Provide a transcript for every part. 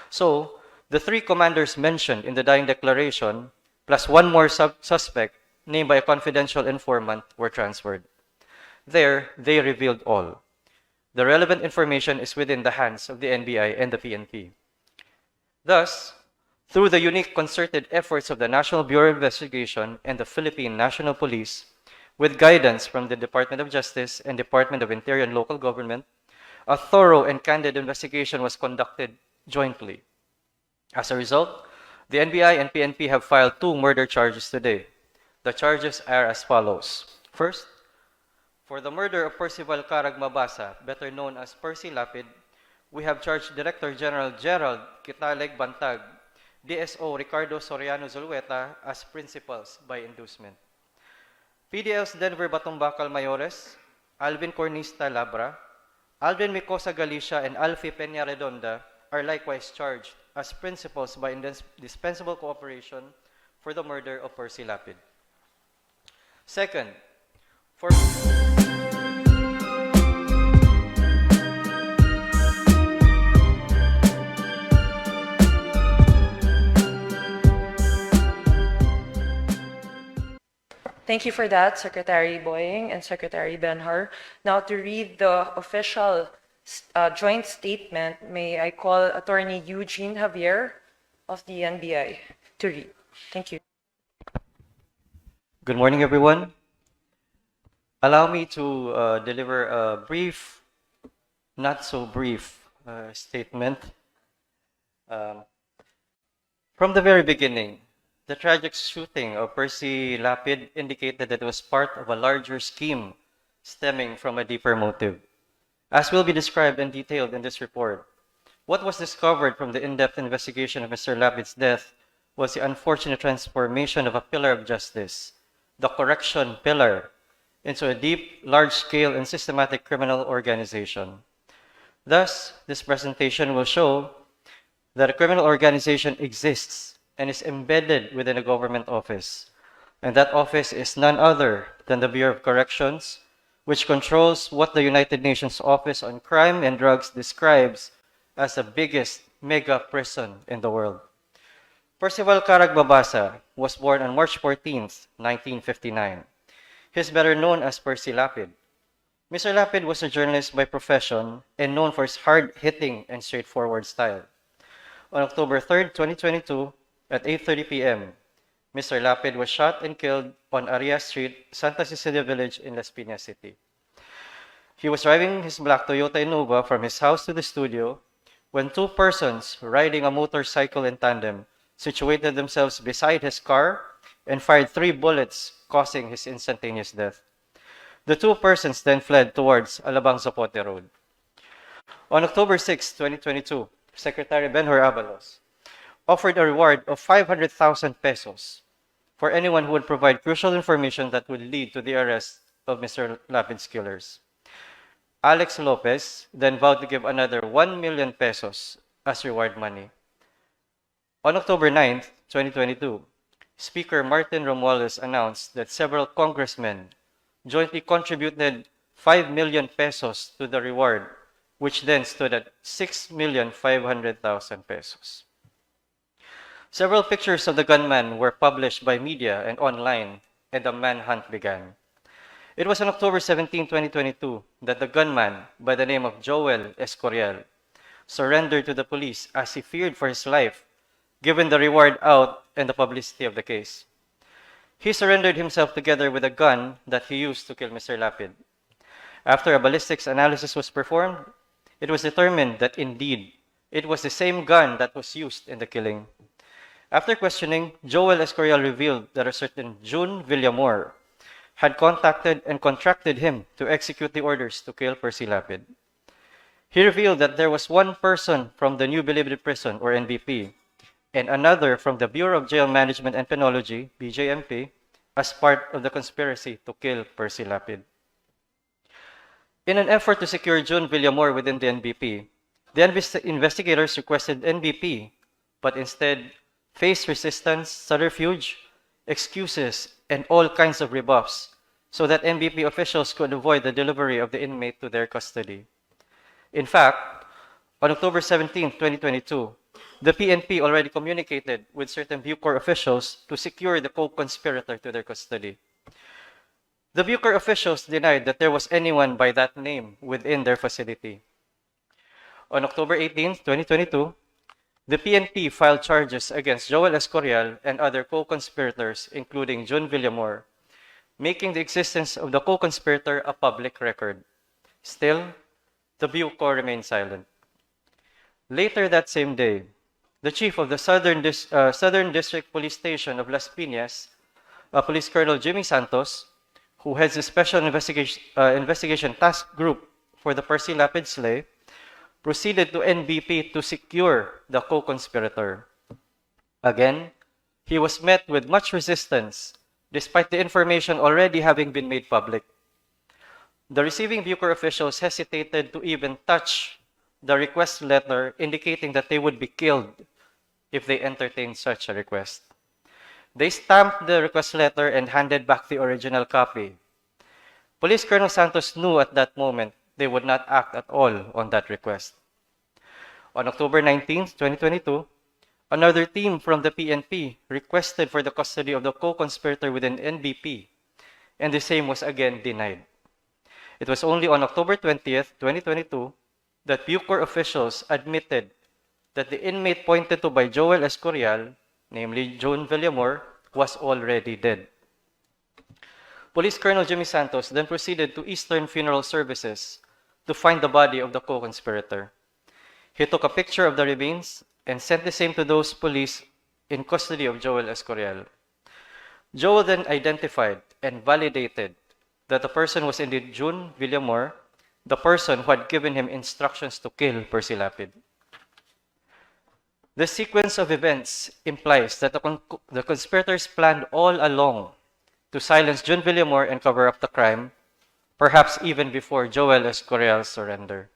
So, the three commanders mentioned in the dying declaration, plus one more suspect named by a confidential informant, were transferred. There, they revealed all. The relevant information is within the hands of the NBI and the PNP. Thus, through the unique concerted efforts of the National Bureau of Investigation and the Philippine National Police, with guidance from the Department of Justice and Department of Interior and Local Government, a thorough and candid investigation was conducted jointly. As a result, the NBI and PNP have filed 2 murder charges today. The charges are as follows. First, for the murder of Percival Carag Mabasa, better known as Percy Lapid, we have charged Director General Gerald Kitaleg Bantag, DSO Ricardo Soriano Zulueta as principals by inducement. PDL's Denver Batumbakal Mayores, Alvin Cornista Labra, Alvin Micosa Galicia, and Alfie Peña Redonda are likewise charged as principals by indispensable cooperation for the murder of Percy Lapid. Second, for... Thank you for that, Secretary Boying and Secretary Benhar. Now to read the official joint statement, may I call Attorney Eugene Javier of the NBI to read. Thank you. Good morning, everyone. Allow me to deliver a brief, not so brief statement. From the very beginning, the tragic shooting of Percy Lapid indicated that it was part of a larger scheme stemming from a deeper motive. As will be described and detailed in this report, what was discovered from the in-depth investigation of Mr. Lapid's death was the unfortunate transformation of a pillar of justice, the correction pillar, into a deep, large-scale, and systematic criminal organization. Thus, this presentation will show that a criminal organization exists and is embedded within a government office. And that office is none other than the Bureau of Corrections, which controls what the United Nations Office on Crime and Drugs describes as the biggest mega prison in the world. Percival Carag Mabasa was born on March 14, 1959. He is better known as Percy Lapid. Mr. Lapid was a journalist by profession and known for his hard-hitting and straightforward style. On October 3, 2022, at 8:30 p.m., Mr. Lapid was shot and killed on Aria Street, Santa Cecilia Village in Las Piñas City. He was driving his black Toyota Innova from his house to the studio when 2 persons riding a motorcycle in tandem situated themselves beside his car and fired 3 bullets, causing his instantaneous death. The 2 persons then fled towards Alabang Zapote Road. On October 6, 2022, Secretary Benhur ABALOS offered a reward of 500,000 pesos for anyone who would provide crucial information that would lead to the arrest of Mr. Lapid's killers. Alex Lopez then vowed to give another 1 million pesos as reward money. On October 9, 2022, Speaker Martin Romualdez announced that several congressmen jointly contributed 5 million pesos to the reward, which then stood at 6,500,000 pesos. Several pictures of the gunman were published by media and online, and the manhunt began. It was on October 17, 2022, that the gunman, by the name of Joel Escorial, surrendered to the police as he feared for his life, given the reward out and the publicity of the case. He surrendered himself together with a gun that he used to kill Mr. Lapid. After a ballistics analysis was performed, it was determined that indeed it was the same gun that was used in the killing. After questioning, Joel Escorial revealed that a certain June Villamor had contacted and contracted him to execute the orders to kill Percy Lapid. He revealed that there was one person from the New Bilibid Prison, or NBP, and another from the Bureau of Jail Management and Penology, BJMP, as part of the conspiracy to kill Percy Lapid. In an effort to secure June Villamor within the NBP, the investigators requested NBP, but instead faced resistance, subterfuge, excuses, and all kinds of rebuffs so that NBP officials could avoid the delivery of the inmate to their custody. In fact, on October 17, 2022, the PNP already communicated with certain Bucor officials to secure the co-conspirator to their custody. The Bucor officials denied that there was anyone by that name within their facility. On October 18, 2022, the PNP filed charges against Joel Escorial and other co-conspirators, including June Villamor, making the existence of the co-conspirator a public record. Still, the Bucor remained silent. Later that same day, the chief of the Southern District Police Station of Las Piñas, Police Colonel Jimmy Santos, who heads the Special Investigation Task Group for the Percy Lapid slay, proceeded to NBP to secure the co-conspirator. Again, he was met with much resistance, despite the information already having been made public. The receiving Bucor officials hesitated to even touch the request letter, indicating that they would be killed if they entertained such a request. They stamped the request letter and handed back the original copy. Police Colonel Santos knew at that moment they would not act at all on that request. On October 19, 2022, another team from the PNP requested for the custody of the co-conspirator within NBP, and the same was again denied. It was only on October 20th, 2022, that Bucor officials admitted that the inmate pointed to by Joel Escorial, namely June Villamor, was already dead. Police Colonel Jimmy Santos then proceeded to Eastern Funeral Services to find the body of the co-conspirator. He took a picture of the remains and sent the same to those police in custody of Joel Escorial. Joel then identified and validated that the person was indeed June Villamor, the person who had given him instructions to kill Percy Lapid. This sequence of events implies that the conspirators planned all along to silence June Villamor and cover up the crime, perhaps even before Joel Escorial's surrender.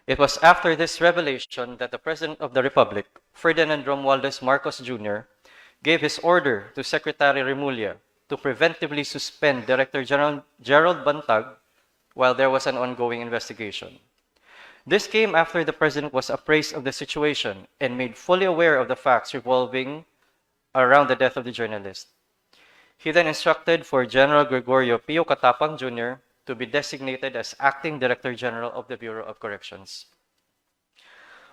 It was after this revelation that the President of the Republic, Ferdinand Romualdez Marcos Jr., gave his order to Secretary REMULLA to preventively suspend Director General Gerald Bantag while there was an ongoing investigation. This came after the President was appraised of the situation and made fully aware of the facts revolving around the death of the journalist. He then instructed for General Gregorio Pio Catapang Jr. to be designated as Acting Director General of the Bureau of Corrections.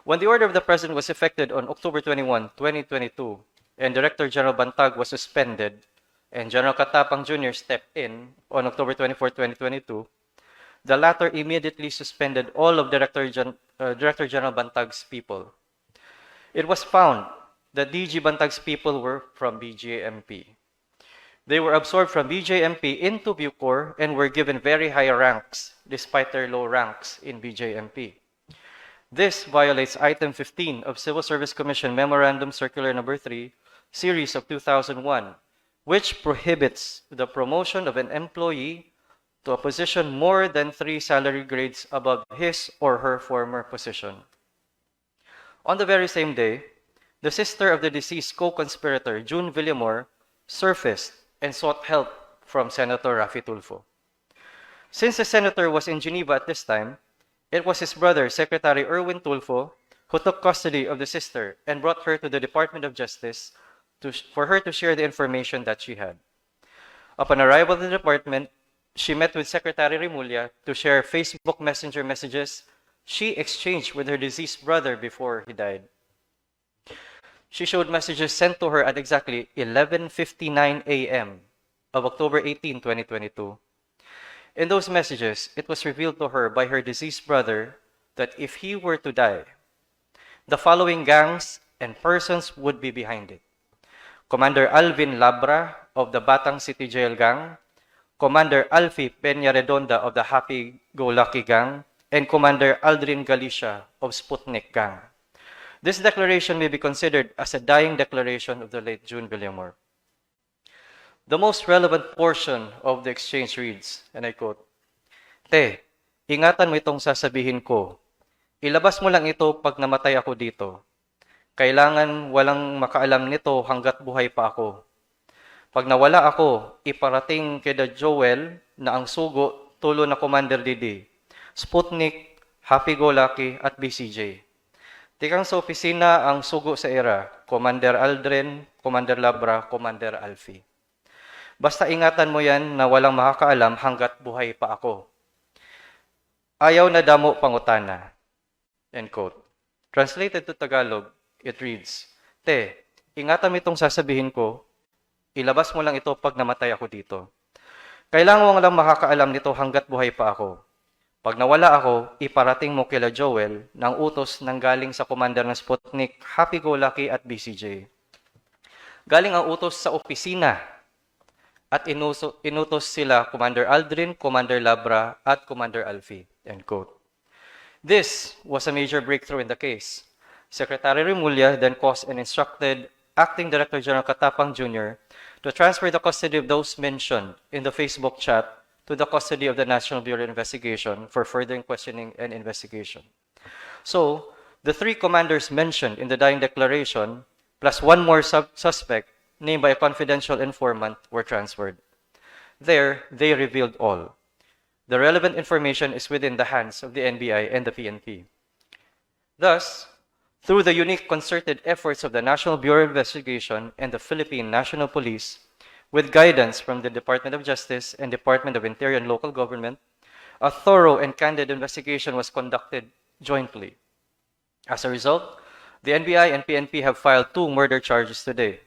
When the order of the President was effected on October 21, 2022, and Director General Bantag was suspended, and General Catapang Jr. stepped in on October 24, 2022, the latter immediately suspended all of Director General Bantag's people. It was found that DG Bantag's people were from BJMP. They were absorbed from BJMP into Bucor and were given very high ranks despite their low ranks in BJMP. This violates Item 15 of Civil Service Commission Memorandum Circular No. 3, Series of 2001, which prohibits the promotion of an employee to a position more than 3 salary grades above his or her former position. On the very same day, the sister of the deceased co-conspirator, June Villamor, surfaced and sought help from Senator Raffy Tulfo. Since the senator was in Geneva at this time, it was his brother, Secretary Erwin Tulfo, who took custody of the sister and brought her to the Department of Justice for her to share the information that she had. Upon arrival at the department, she met with Secretary REMULLA to share Facebook Messenger messages she exchanged with her deceased brother before he died. She showed messages sent to her at exactly 11:59 a.m. of October 18, 2022. In those messages, it was revealed to her by her deceased brother that if he were to die, the following gangs and persons would be behind it: Commander Alvin Labra of the Batang City Jail Gang, Commander Alfie Peña Redonda of the Happy Go Lucky Gang, and Commander Aldrin Galicia of Sputnik Gang. This declaration may be considered as a dying declaration of the late June Villamor. The most relevant portion of the exchange reads, and I quote, "Te, ingatan mo itong sasabihin ko. Ilabas mo lang ito pag namatay ako dito. Kailangan walang makaalam nito hanggat buhay pa ako. Pag nawala ako, iparating kay Joel na ang sugo tulo na Commander Didi, Sputnik, Happy Go Lucky at BCJ. Tikang sa opisina ang sugo sa era, Commander Aldrin, Commander Labra, Commander Alfie. Basta ingatan mo yan na walang makakaalam hanggat buhay pa ako. Ayaw na damo pangutana. End quote. Translated to Tagalog, it reads, Te, ingatan mo itong sasabihin ko, ilabas mo lang ito pag namatay ako dito. Kailangan mo lang makakaalam nito hanggat buhay pa ako. Pag nawala ako, iparating mo kila Joel ng utos nang galing sa commander ng Sputnik, Happy-Go-Lucky at BCJ. Galing ang utos sa opisina at inutos sila Commander Aldrin, Commander Labra at Commander Alfie. End quote. This was a major breakthrough in the case. Secretary REMULLA then caused and instructed Acting Director General Katapang Jr. to transfer the custody of those mentioned in the Facebook chat to the custody of the National Bureau of Investigation for further questioning and investigation. So, the three commanders mentioned in the dying declaration, plus one more suspect named by a confidential informant, were transferred. There, they revealed all. The relevant information is within the hands of the NBI and the PNP. Thus, through the unique concerted efforts of the National Bureau of Investigation and the Philippine National Police, with guidance from the Department of Justice and Department of Interior and Local Government, a thorough and candid investigation was conducted jointly. As a result, the NBI and PNP have filed 2 murder charges today.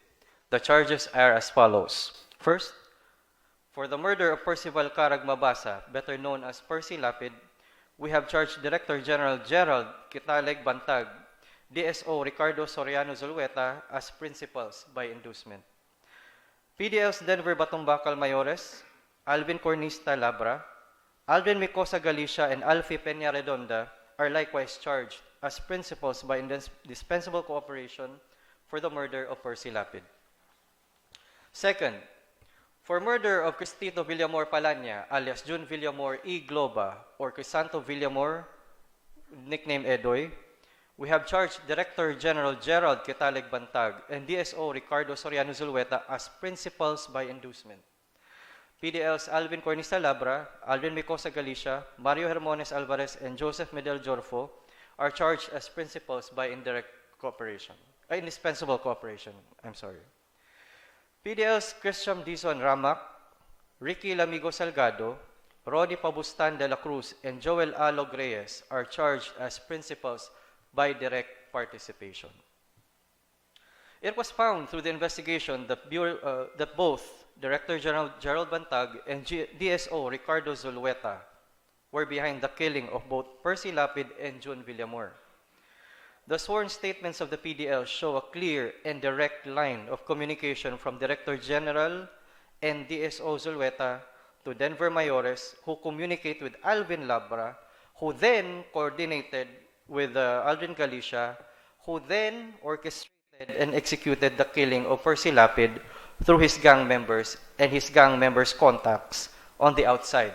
The charges are as follows. First, for the murder of Percival Carag Mabasa, better known as Percy Lapid, we have charged Director General Gerald Kitaleg Bantag, DSO Ricardo Soriano Zulueta as principals by inducement. PDL's Denver Batumbakal Mayores, Alvin Cornista Labra, Alvin Micosa Galicia, and Alfie Peña Redonda are likewise charged as principals by indispensable cooperation for the murder of Percy Lapid. Second, for murder of Cristito Villamor Palanya, alias June Villamor E. Globa, or Crisanto Villamor, nickname Edoy, we have charged Director General Gerald Kitaleg Bantag and DSO Ricardo Soriano Zulueta as principals by inducement. PDL's Alvin Cornista Labra, Alvin Micosa Galicia, Mario Hermones Alvarez, and Joseph Medel Jorfo are charged as principals by indispensable cooperation. PDL's Christian Dizon Ramak, Ricky Lamigo Salgado, Rodi Pabustan de la Cruz, and Joel Alog Reyes are charged as principals by direct participation. It was found through the investigation that both Director General Gerald Bantag and DSO Ricardo Zulueta were behind the killing of both Percy Lapid and June Villamor. The sworn statements of the PDL show a clear and direct line of communication from Director General and DSO Zulueta to Denver Mayores, who communicate with Alvin Labra, who then coordinated with Alvin Galicia, who then orchestrated and executed the killing of Percy Lapid through his gang members and his gang members' contacts on the outside,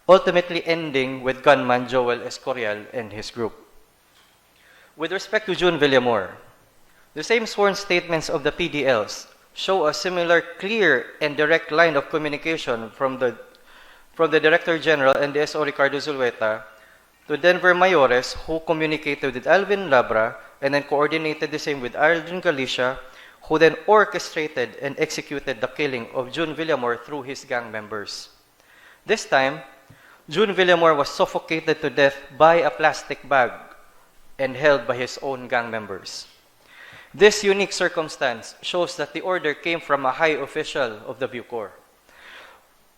ultimately ending with gunman Joel Escorial and his group. With respect to June Villamor, the same sworn statements of the PDLs show a similar clear and direct line of communication from the Director General and DSO Ricardo Zulueta to Denver Mayores, who communicated with Alvin Labra and then coordinated the same with Alvin Galicia, who then orchestrated and executed the killing of June Villamor through his gang members. This time, June Villamor was suffocated to death by a plastic bag and held by his own gang members. This unique circumstance shows that the order came from a high official of the Bucor.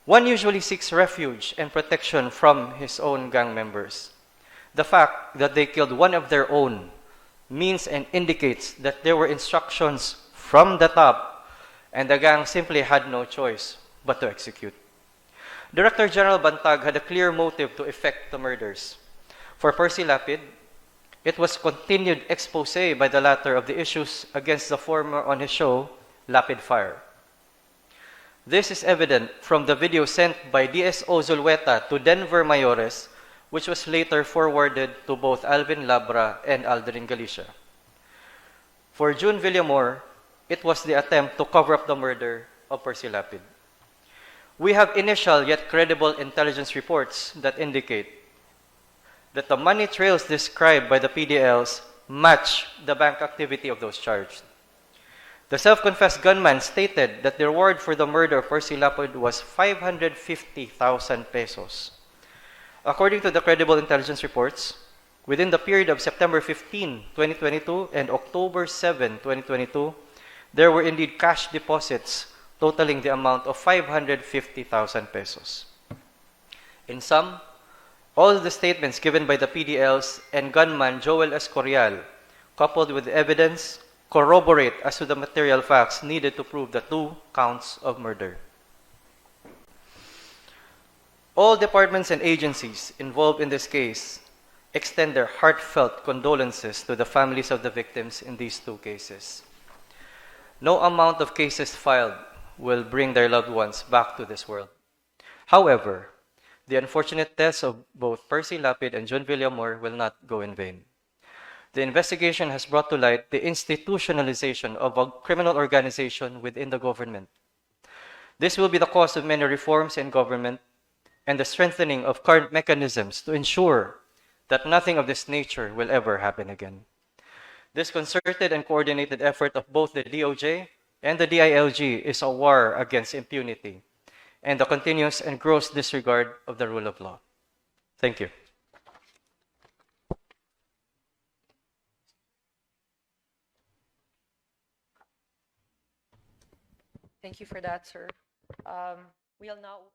One usually seeks refuge and protection from his own gang members. The fact that they killed one of their own means and indicates that there were instructions from the top and the gang simply had no choice but to execute. Director General Bantag had a clear motive to effect the murders. For Percy Lapid, it was continued expose by the latter of the issues against the former on his show, Lapid Fire. This is evident from the video sent by DSO Zulueta to Denver Mayores, which was later forwarded to both Alvin Labra and Aldrin Galicia. For June Villamor, it was the attempt to cover up the murder of Percy Lapid. We have initial yet credible intelligence reports that indicate that the money trails described by the PDLs match the bank activity of those charged. The self-confessed gunman stated that the reward for the murder of Percy Lapid was 550,000 pesos. According to the credible intelligence reports, within the period of September 15, 2022 and October 7, 2022, there were indeed cash deposits totaling the amount of 550,000 pesos. In sum, all the statements given by the PDLs and gunman Joel Escorial, coupled with evidence, corroborate as to the material facts needed to prove the 2 counts of murder. All departments and agencies involved in this case extend their heartfelt condolences to the families of the victims in these 2 cases. No amount of cases filed will bring their loved ones back to this world. However, the unfortunate deaths of both Percy Lapid and John Villamor will not go in vain. The investigation has brought to light the institutionalization of a criminal organization within the government. This will be the cause of many reforms in government and the strengthening of current mechanisms to ensure that nothing of this nature will ever happen again. This concerted and coordinated effort of both the DOJ and the DILG is a war against impunity and the continuous and gross disregard of the rule of law. Thank you. Thank you for that, sir. We'll now